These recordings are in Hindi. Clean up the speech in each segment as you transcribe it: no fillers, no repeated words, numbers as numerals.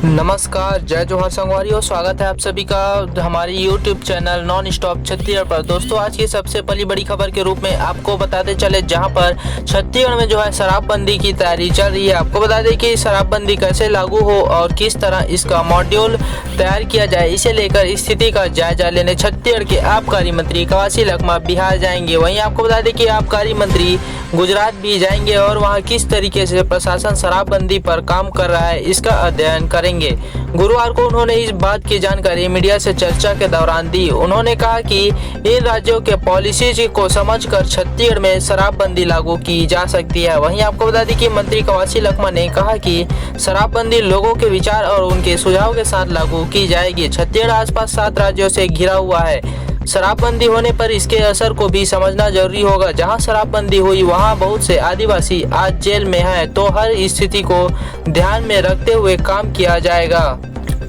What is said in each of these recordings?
नमस्कार, जय जोहार संगवारियों। स्वागत है आप सभी का हमारे YouTube channel non stop Chhattisgarh पर। दोस्तों, आज की सबसे पहली बड़ी खबर के रूप में आपको बताते चले, जहां पर छत्तीसगढ़ में जो है शराबबंदी की तैयारी चल रही है। आपको बता दें कि शराबबंदी कैसे लागू हो और किस तरह इसका मॉड्यूल तैयार किया जाए, इसे लेकर स्थिति का जायजा लेने छत्तीसगढ़ के आबकारी मंत्री कवासी लखमा बिहार जाएंगे। वहीं आपको बता दें कि आबकारी मंत्री गुजरात भी जाएंगे और वहां किस तरीके से प्रशासन शराबबंदी पर काम कर रहा है, इसका अध्ययन करेंगे। गुरुवार को उन्होंने इस बात की जानकारी मीडिया से चर्चा के दौरान दी। उन्होंने कहा कि इन राज्यों के पॉलिसीज को समझकर छत्तीसगढ़ में शराबबंदी लागू की जा सकती है। वहीं आपको बता दें कि मंत्री कवासी लखमा ने कहा कि शराबबंदी लोगों के विचार और उनके सुझाव के साथ लागू की जाएगी। छत्तीसगढ़ आसपास 7 राज्यों से घिरा हुआ है। शराबबंदी होने पर इसके असर को भी समझना जरूरी होगा। जहां शराबबंदी हुई वहां बहुत से आदिवासी आज जेल में हैं, तो हर स्थिति को ध्यान में रखते हुए काम किया जाएगा।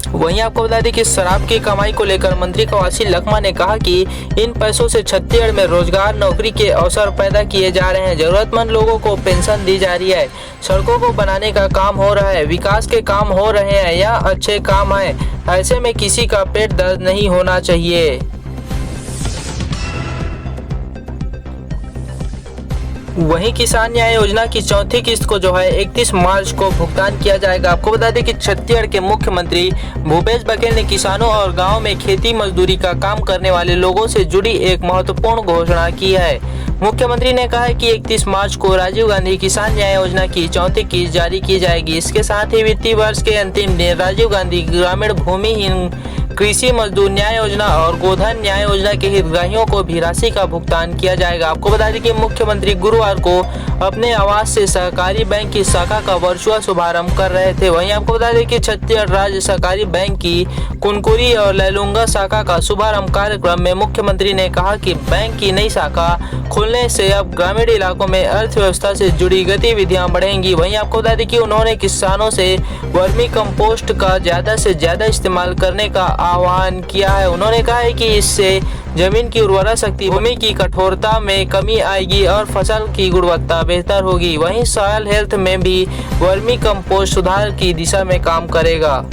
वहीं आपको बता दें कि शराब की कमाई को लेकर मंत्री कवासी लखमा ने कहा कि इन पैसों से छत्तीसगढ़ में रोजगार, नौकरी के अवसर पैदा किए जा रहे हैं। जरूरतमंद लोगों को पेंशन दी जा रही है, सड़कों को बनाने का काम हो रहा है, विकास के काम हो रहे हैं। यह अच्छे काम है। ऐसे में किसी का पेट दर्द नहीं होना चाहिए। वहीं किसान न्याय योजना की चौथी किस्त को जो है 31 मार्च को भुगतान किया जाएगा। आपको बता दें कि छत्तीसगढ़ के मुख्यमंत्री भूपेश बघेल ने किसानों और गांव में खेती मजदूरी का काम करने वाले लोगों से जुड़ी एक महत्वपूर्ण घोषणा की है। मुख्यमंत्री ने कहा है कि 31 मार्च को राजीव गांधी किसान न्याय योजना की चौथी किस्त जारी की जाएगी। इसके साथ ही वित्तीय वर्ष के अंतिम दिन राजीव गांधी ग्रामीण भूमिहीन कृषि मजदूर न्याय योजना और गोधन न्याय योजना के हितग्राहियों को भी राशि का भुगतान किया जाएगा। आपको बता दें कि मुख्यमंत्री गुरुवार को अपने आवास से सहकारी बैंक की शाखा का वर्चुअल शुभारंभ कर रहे थे। वहीं आपको बता दें कि छत्तीसगढ़ राज्य सहकारी बैंक की कुनकुरी और लैलूंगा शाखा का शुभारंभ कार्यक्रम में मुख्यमंत्री ने कहा कि बैंक की नई शाखा खुलने से अब ग्रामीण इलाकों में अर्थव्यवस्था से जुड़ी गतिविधियां बढ़ेंगी। वहीं आपको बता दें कि उन्होंने किसानों से वर्मी कंपोस्ट का ज्यादा से ज्यादा इस्तेमाल करने का आह्वान किया है। उन्होंने कहा है कि इससे जमीन की उर्वरा शक्ति, भूमि की कठोरता में कमी आएगी और फसल की गुणवत्ता बेहतर होगी। वहीं सॉयल हेल्थ में भी वर्मी कंपोस्ट सुधार की दिशा में काम करेगा।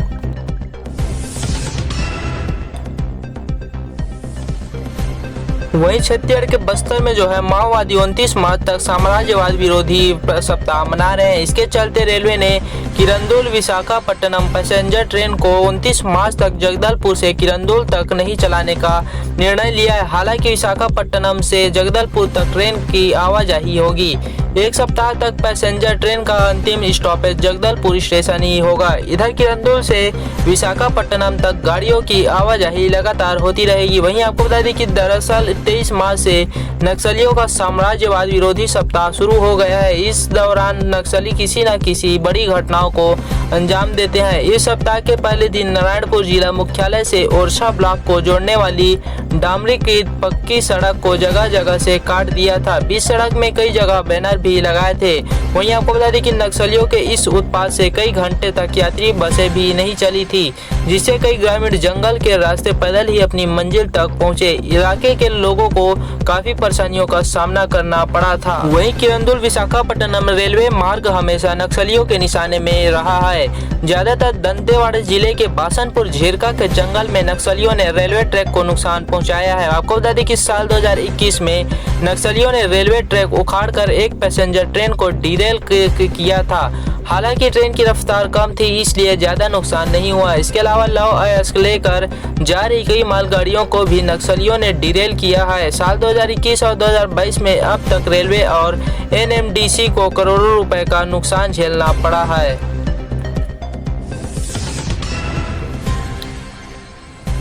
वहीं छत्तीसगढ़ के बस्तर में जो है माओवादी 29 मार्च तक साम्राज्यवाद विरोधी सप्ताह मना रहे हैं। इसके चलते रेलवे ने किरंदुल विशाखापट्टनम पैसेंजर ट्रेन को 29 मार्च तक जगदलपुर से किरंदुल तक नहीं चलाने का निर्णय लिया है। हालांकि विशाखापट्टनम से जगदलपुर तक ट्रेन की आवाजाही होगी। एक सप्ताह तक पैसेंजर ट्रेन का अंतिम स्टॉपेज जगदलपुर स्टेशन ही होगा। इधर किरंदुल से विशाखापट्टनम तक गाड़ियों की आवाजाही लगातार होती रहेगी। वहीं आपको बता दें कि दरअसल 23 मार्च से नक्सलियों का साम्राज्यवाद विरोधी सप्ताह शुरू हो गया है। इस दौरान नक्सली किसी न किसी बड़ी घटनाओं को अंजाम देते हैं। इस सप्ताह के पहले दिन नारायणपुर जिला मुख्यालय से ओरछा ब्लॉक को जोड़ने वाली डामरीकृत पक्की सड़क को जगह जगह से काट दिया था। बीच सड़क में कई जगह बैनर भी लगाए थे। वहीं आपको बता दें कि नक्सलियों के इस उत्पात से कई घंटे तक यात्री बसें भी नहीं चली थी, जिससे कई ग्रामीण जंगल के रास्ते पैदल ही अपनी मंजिल तक पहुंचे। इलाके के लोगों को काफी परेशानियों का सामना करना पड़ा था। वहीं किरंदुल विशाखापट्टनम रेलवे मार्ग हमेशा नक्सलियों के निशाने में रहा है। ज्यादातर दंतेवाड़ा जिले के बासनपुर झीरका के जंगल में नक्सलियों ने रेलवे ट्रैक को नुकसान पहुंचाया है। आपको बता दें कि साल 2021 में नक्सलियों ने रेलवे ट्रैक उखाड़कर एक पैसेंजर ट्रेन को डिरेल किया था। हालांकि ट्रेन की रफ्तार कम थी, इसलिए ज्यादा नुकसान नहीं हुआ। इसके अलावा लव अयस्क लेकर जा रही कई मालगाड़ियों को भी नक्सलियों ने डिरेल किया है। साल 2021 और 2022 में अब तक रेलवे और एनएमडीसी को करोड़ों रुपए का नुकसान झेलना पड़ा है।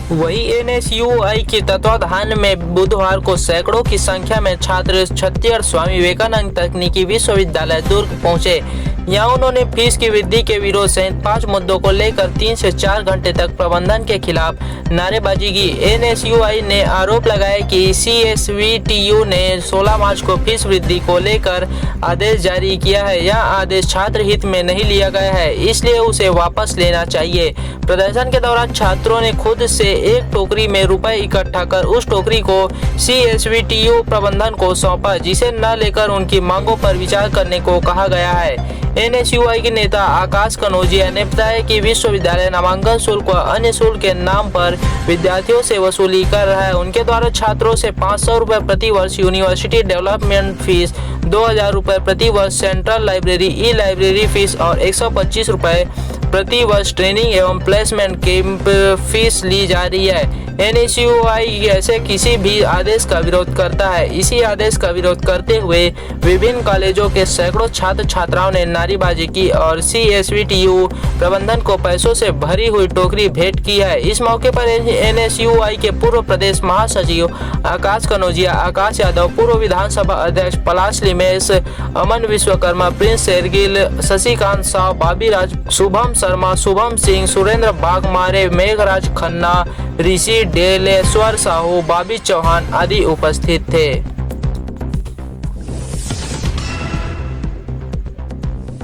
वही एनएसयूआई के तत्वाधान में बुधवार को सैकड़ों की संख्या में छात्र छत्तीसगढ़ स्वामी विवेकानंद तकनीकी विश्वविद्यालय दुर्ग पहुंचे। यहाँ उन्होंने फीस की वृद्धि के विरोध सहित 5 मुद्दों को लेकर 3 से 4 घंटे तक प्रबंधन के खिलाफ नारेबाजी की। एनएसयूआई ने आरोप लगाया कि सीएसवीटीयू ने 16 मार्च को फीस वृद्धि को लेकर आदेश जारी किया है। यह आदेश छात्र हित में नहीं लिया गया है, इसलिए उसे वापस लेना चाहिए। प्रदर्शन के दौरान छात्रों ने खुद से एक टोकरी में रुपए इकट्ठा कर उस टोकरी को सीएसवीटीयू प्रबंधन को सौंपा, जिसे न लेकर उनकी मांगों पर विचार करने को कहा गया है। NSUI के नेता आकाश कनौजिया ने बताया कि विश्वविद्यालय नामांकन शुल्क व अन्य शुल्क के नाम पर विद्यार्थियों से वसूली कर रहा है। उनके द्वारा छात्रों से 500 रुपये प्रति वर्ष यूनिवर्सिटी डेवलपमेंट फीस, 2000 रुपये प्रति वर्ष सेंट्रल लाइब्रेरी ई लाइब्रेरी फीस और 125 रुपये प्रति वर्ष ट्रेनिंग एवं प्लेसमेंट कैंप फीस ली जा रही है। NSUI ऐसे किसी भी आदेश का विरोध करता है। इसी आदेश का विरोध करते हुए विभिन्न कॉलेजों के सैकड़ों छात्र छात्राओं ने नारेबाजी की और CSVTU प्रबंधन को पैसों से भरी हुई टोकरी भेंट की है। इस मौके पर NSUI के पूर्व प्रदेश महासचिव आकाश कनौजिया, आकाश यादव, पूर्व विधानसभा अध्यक्ष पलाश लिमेश, अमन विश्वकर्मा, प्रिंस शेरगिल, शशिकांत साव, बाबी राज, शुभम शर्मा, शुभम सिंह, सुरेंद्र बागमारे, मेघराज खन्ना, ऋषि डेलेश्वर साहू, बाबी चौहान आदि उपस्थित थे।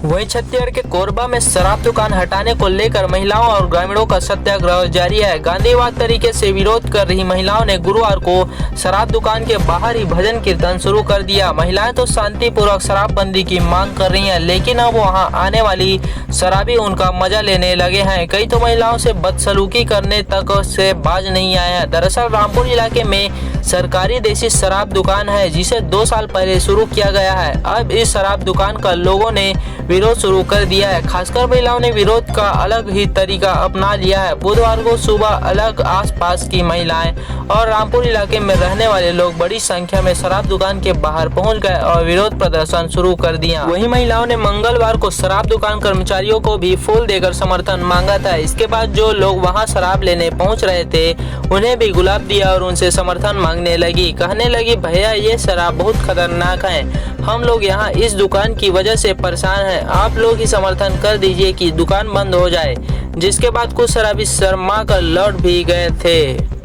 वहीं छत्तीसगढ़ के कोरबा में शराब दुकान हटाने को लेकर महिलाओं और ग्रामीणों का सत्याग्रह जारी है। गांधीवाद तरीके से विरोध कर रही महिलाओं ने गुरुवार को शराब दुकान के बाहर ही भजन कीर्तन शुरू कर दिया। महिलाएं तो शांतिपूर्वक शराबबंदी की मांग कर रही हैं, लेकिन अब वहां आने वाली शराबी उनका मजा लेने लगे हैं। कई तो महिलाओं से बदसलूकी करने तक से बाज नहीं आए हैं। दरअसल रामपुर इलाके में सरकारी देसी शराब दुकान है, जिसे 2 साल पहले शुरू किया गया है। अब इस शराब दुकान का लोगों ने विरोध शुरू कर दिया है। खासकर महिलाओं ने विरोध का अलग ही तरीका अपना लिया है। बुधवार को सुबह अलग आसपास की महिलाएं और रामपुर इलाके में रहने वाले लोग बड़ी संख्या में शराब दुकान के बाहर पहुंच गए और विरोध प्रदर्शन शुरू कर दिया। वहीं महिलाओं ने मंगलवार को शराब दुकान कर्मचारियों को भी फूल देकर समर्थन मांगा था। इसके बाद जो लोग वहां शराब लेने पहुंच रहे थे, उन्हें भी गुलाब दिया और उनसे समर्थन मांगने लगी। कहने लगी, भैया ये शराब बहुत खतरनाक है, हम लोग यहाँ इस दुकान की वजह से परेशान हैं, आप लोग ही समर्थन कर दीजिए कि दुकान बंद हो जाए। जिसके बाद कुछ शराबी शर्मा कर लौट भी गए थे।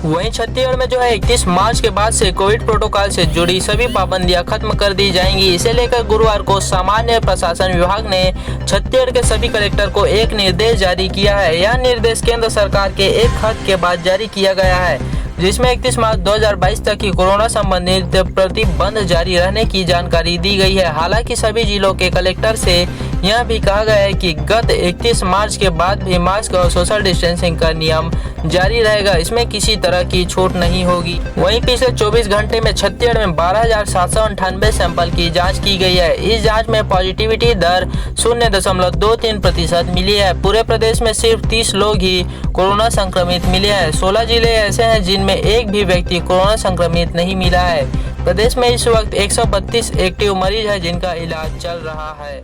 वहीं छत्तीसगढ़ में जो है 31 मार्च के बाद से कोविड प्रोटोकॉल से जुड़ी सभी पाबंदियां खत्म कर दी जाएंगी। इसे लेकर गुरुवार को सामान्य प्रशासन विभाग ने छत्तीसगढ़ के सभी कलेक्टर को एक निर्देश जारी किया है। यह निर्देश केंद्र सरकार के एक खत के बाद जारी किया गया है, जिसमें 31 मार्च 2022 तक की कोरोना संबंधित प्रतिबंध जारी रहने की जानकारी दी गई है। हालांकि सभी जिलों के कलेक्टर से यह भी कहा गया है कि गत 31 मार्च के बाद भी मास्क और सोशल डिस्टेंसिंग का नियम जारी रहेगा, इसमें किसी तरह की छूट नहीं होगी। वहीं पिछले 24 घंटे में छत्तीसगढ़ में 12,798 सैंपल की जांच की गई है। इस जांच में पॉजिटिविटी दर 0.23% मिली है। पूरे प्रदेश में सिर्फ 30 लोग ही कोरोना संक्रमित मिले हैं। 16 जिले ऐसे हैं जिनमें एक भी व्यक्ति कोरोना संक्रमित नहीं मिला है। प्रदेश में इस वक्त 132 एक्टिव मरीज है जिनका इलाज चल रहा है।